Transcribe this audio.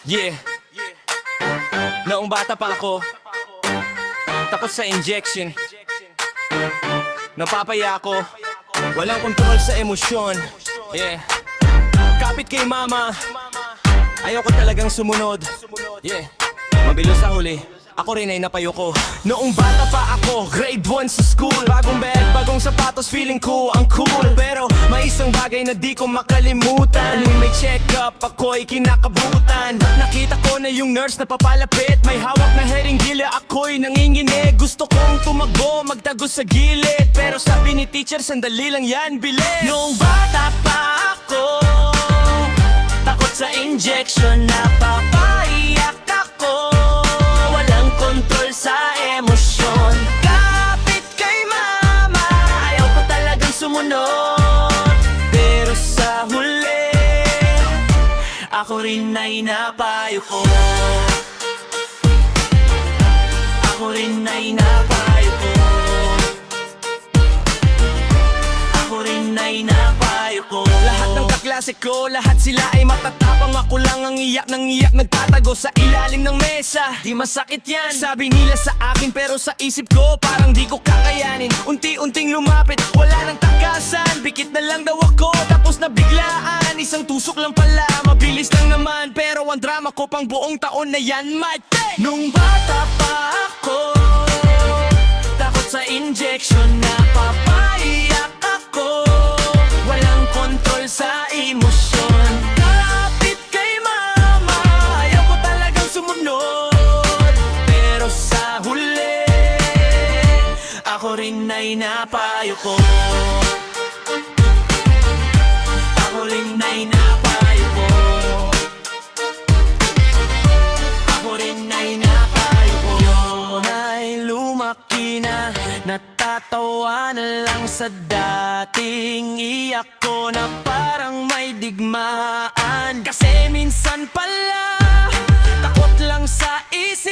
Yeah. Noong bata pa ako, takot sa injection. Napapaya ako, walang kontrol sa emosyon. Yeah. Kapit kay mama, ayaw ko talagang sumunod. Yeah. Mabilo sa huli, ako rin ay napayoko. Noong bata pa ako, grade 1 sa school. Bagong bag, bagong sapatos, feeling ko ang cool. Pero may isang bagay na di ko makalimutan. Nung may check-up, ako'y kinakabutan. Nakita ko na yung nurse na papalapit. May hawak na heringgila, ako'y nanginginig. Gusto kong tumago, magtago sa gilid. Pero sabi ni teacher, sandali lang yan, bilis. Noong bata pa ako, takot sa injection, napapaiyak ako. Walang kontrol sa emosyon. Kapit kay mama, ayaw ko talagang sumunod. Pero sa huli, ako rin ay napayo ko. Ako rin ay napayo ko. Ako rin ay napayo ko. Lahat ng kaklase ko, lahat sila ay matatapang. Ako lang ang iyak ng iyak, nagtatago sa ilalim ng mesa. Di masakit yan, sabi nila sa akin. Pero sa isip ko, parang di ko kakayanin. Unti-unting lumapit, wala nang takasan. Bikit na lang daw ako, tapos nabiglaan. Isang tusok lang pala, mabilis lang naman. Pero ang drama ko pang buong taon na yan, mate. Nung bata pa ako, takot sa injection, napapaiyak ako. Walang kontrol sa emosyon. Kapit kay mama, ayaw ko talagang sumunod. Pero sa huli, ako rin ay napayo ko. Ako rin ay napayo ko. Ako rin ay napayo ko. Yun ay lumaki na, natatawa na lang sa dating iyak ko na parang may digmaan. Kasi minsan pala, takot lang sa isip